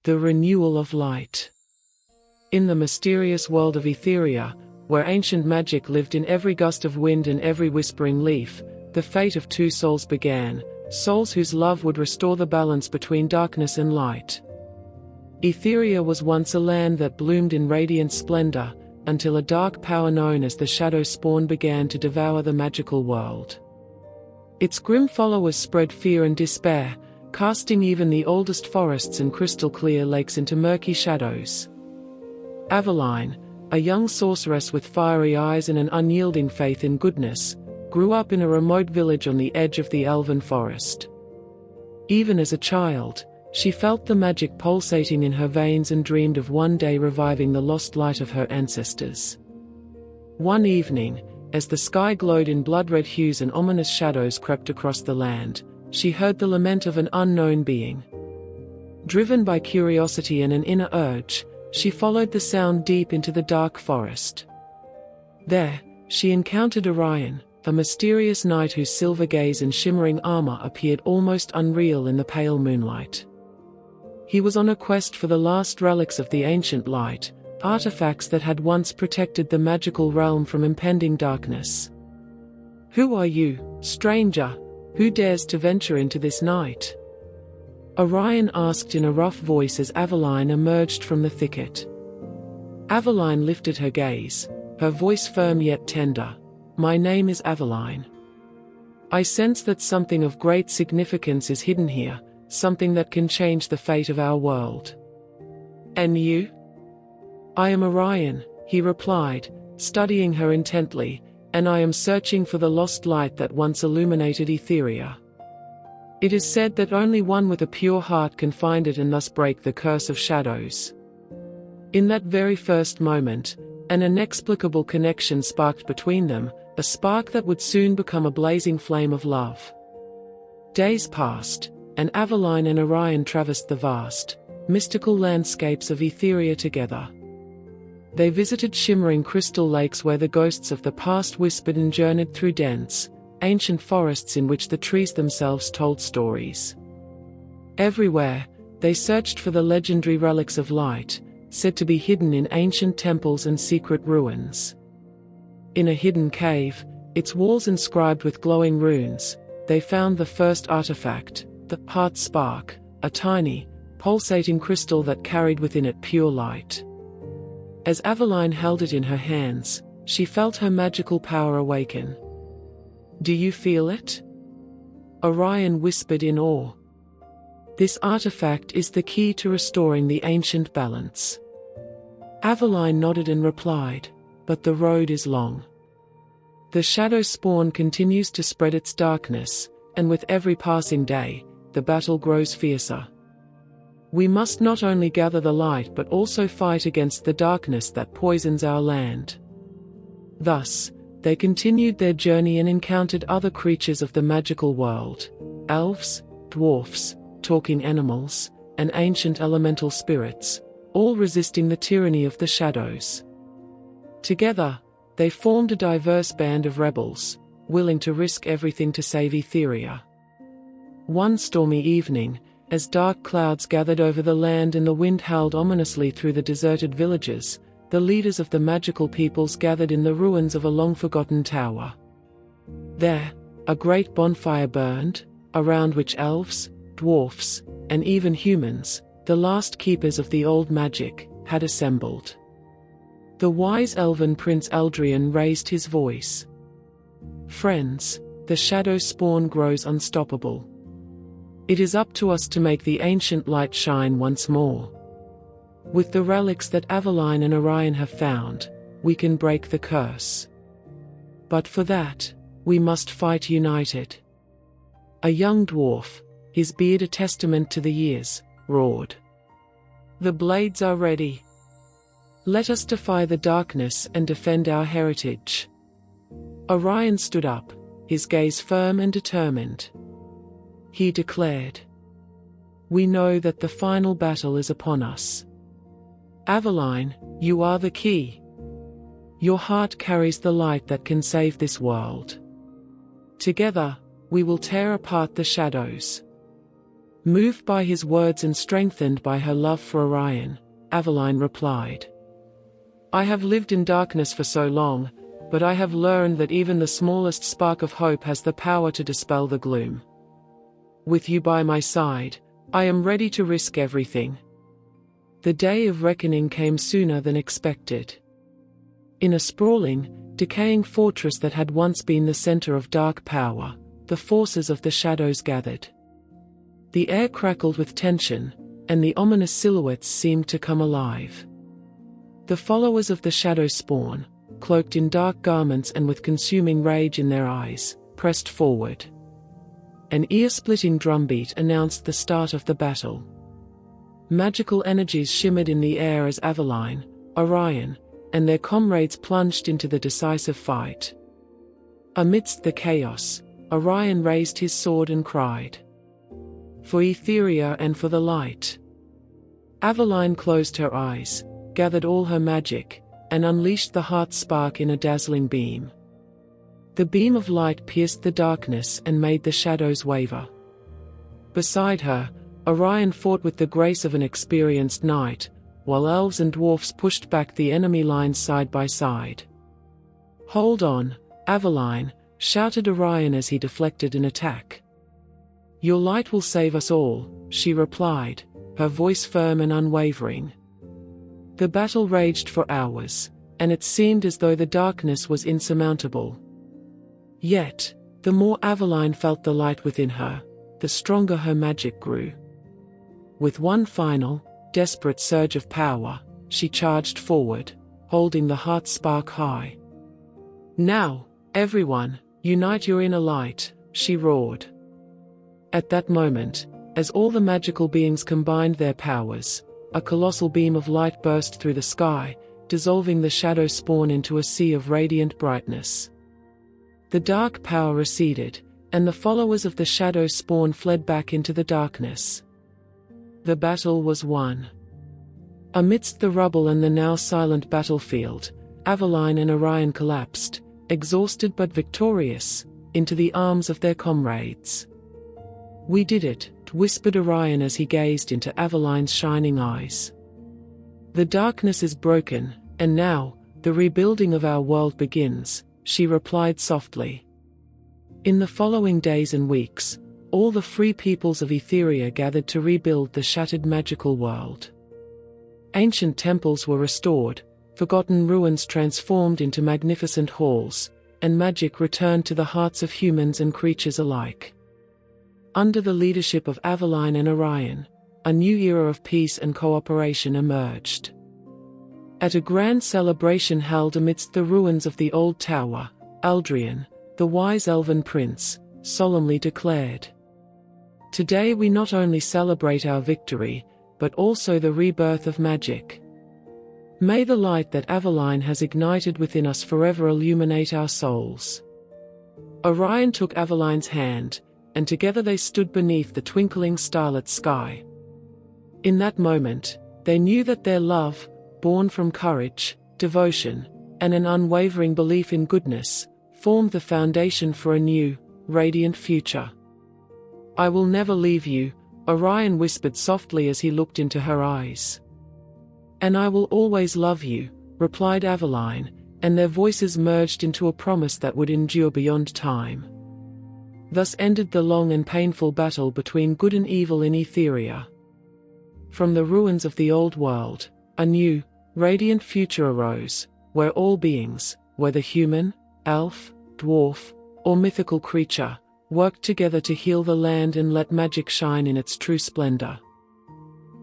The Renewal of Light. In the mysterious world of Aetheria, where ancient magic lived in every gust of wind and every whispering leaf, the fate of two souls began, souls whose love would restore the balance between darkness and light. Aetheria was once a land that bloomed in radiant splendor, until a dark power known as the Shadow Spawn began to devour the magical world. Its grim followers spread fear and despair, casting even the oldest forests and crystal-clear lakes into murky shadows. Aveline, a young sorceress with fiery eyes and an unyielding faith in goodness, grew up in a remote village on the edge of the elven forest. Even as a child, she felt the magic pulsating in her veins and dreamed of one day reviving the lost light of her ancestors. One evening, as the sky glowed in blood-red hues and ominous shadows crept across the land, she heard the lament of an unknown being. Driven by curiosity and an inner urge, she followed the sound deep into the dark forest. There, she encountered Orion, a mysterious knight whose silver gaze and shimmering armor appeared almost unreal in the pale moonlight. He was on a quest for the last relics of the ancient light, artifacts that had once protected the magical realm from impending darkness. "Who are you, stranger? Who dares to venture into this night?" Orion asked in a rough voice as Aveline emerged from the thicket. Aveline lifted her gaze, her voice firm yet tender. "My name is Aveline. I sense that something of great significance is hidden here, something that can change the fate of our world." "And you?" "I am Orion," he replied, studying her intently, "and I am searching for the lost light that once illuminated Aetheria. It is said that only one with a pure heart can find it and thus break the curse of shadows." In that very first moment, an inexplicable connection sparked between them, a spark that would soon become a blazing flame of love. Days passed, and Aveline and Orion traversed the vast, mystical landscapes of Aetheria together. They visited shimmering crystal lakes where the ghosts of the past whispered and journeyed through dense, ancient forests in which the trees themselves told stories. Everywhere, they searched for the legendary relics of light, said to be hidden in ancient temples and secret ruins. In a hidden cave, its walls inscribed with glowing runes, they found the first artifact, the heart spark, a tiny, pulsating crystal that carried within it pure light. As Aveline held it in her hands, she felt her magical power awaken. "Do you feel it?" Orion whispered in awe. "This artifact is the key to restoring the ancient balance." Aveline nodded and replied, "But the road is long. The Shadow Spawn continues to spread its darkness, and with every passing day, the battle grows fiercer. We must not only gather the light but also fight against the darkness that poisons our land." Thus, they continued their journey and encountered other creatures of the magical world: elves, dwarfs, talking animals, and ancient elemental spirits, all resisting the tyranny of the shadows. Together, they formed a diverse band of rebels, willing to risk everything to save Aetheria. One stormy evening, as dark clouds gathered over the land and the wind howled ominously through the deserted villages, the leaders of the magical peoples gathered in the ruins of a long-forgotten tower. There, a great bonfire burned, around which elves, dwarfs, and even humans, the last keepers of the old magic, had assembled. The wise elven Prince Eldrian raised his voice. "Friends, the Shadow Spawn grows unstoppable. It is up to us to make the ancient light shine once more. With the relics that Aveline and Orion have found, we can break the curse. But for that, we must fight united." A young dwarf, his beard a testament to the years, roared. "The blades are ready. Let us defy the darkness and defend our heritage." Orion stood up, his gaze firm and determined. He declared, "We know that the final battle is upon us. Aveline, you are the key. Your heart carries the light that can save this world. Together, we will tear apart the shadows. Moved by his words and strengthened by her love for Orion, Aveline replied, "I have lived in darkness for so long, but I have learned that even the smallest spark of hope has the power to dispel the gloom. With you by my side, I am ready to risk everything." The day of reckoning came sooner than expected. In a sprawling, decaying fortress that had once been the center of dark power, the forces of the shadows gathered. The air crackled with tension, and the ominous silhouettes seemed to come alive. The followers of the shadow spawn, cloaked in dark garments and with consuming rage in their eyes, pressed forward. An ear-splitting drumbeat announced the start of the battle. Magical energies shimmered in the air as Aveline, Orion, and their comrades plunged into the decisive fight. Amidst the chaos, Orion raised his sword and cried, "For Aetheria and for the light." Aveline closed her eyes, gathered all her magic, and unleashed the heart spark in a dazzling beam. The beam of light pierced the darkness and made the shadows waver. Beside her, Orion fought with the grace of an experienced knight, while elves and dwarfs pushed back the enemy lines side by side. "Hold on, Aveline," shouted Orion as he deflected an attack. "Your light will save us all," she replied, her voice firm and unwavering. The battle raged for hours, and it seemed as though the darkness was insurmountable. Yet, the more Aveline felt the light within her, the stronger her magic grew. With one final, desperate surge of power, she charged forward, holding the heart spark high. "Now, everyone, unite your inner light," she roared. At that moment, as all the magical beings combined their powers, a colossal beam of light burst through the sky, dissolving the shadow spawn into a sea of radiant brightness. The dark power receded, and the followers of the shadow spawn fled back into the darkness. The battle was won. Amidst the rubble and the now silent battlefield, Aveline and Orion collapsed, exhausted but victorious, into the arms of their comrades. "We did it," whispered Orion as he gazed into Aveline's shining eyes. "The darkness is broken, and now, the rebuilding of our world begins," she replied softly. In the following days and weeks, all the free peoples of Aetheria gathered to rebuild the shattered magical world. Ancient temples were restored, forgotten ruins transformed into magnificent halls, and magic returned to the hearts of humans and creatures alike. Under the leadership of Aveline and Orion, a new era of peace and cooperation emerged. At a grand celebration held amidst the ruins of the old tower, Aldrian, the wise elven prince, solemnly declared, "Today we not only celebrate our victory, but also the rebirth of magic. May the light that Aveline has ignited within us forever illuminate our souls." Orion took Aveline's hand, and together they stood beneath the twinkling starlit sky. In that moment, they knew that their love, born from courage, devotion, and an unwavering belief in goodness, formed the foundation for a new, radiant future. "I will never leave you," Orion whispered softly as he looked into her eyes. "And I will always love you," replied Aveline, and their voices merged into a promise that would endure beyond time. Thus ended the long and painful battle between good and evil in Aetheria. From the ruins of the old world, a new, radiant future arose, where all beings, whether human, elf, dwarf, or mythical creature, worked together to heal the land and let magic shine in its true splendor.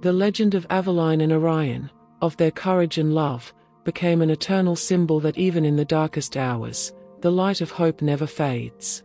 The legend of Aveline and Orion, of their courage and love, became an eternal symbol that even in the darkest hours, the light of hope never fades.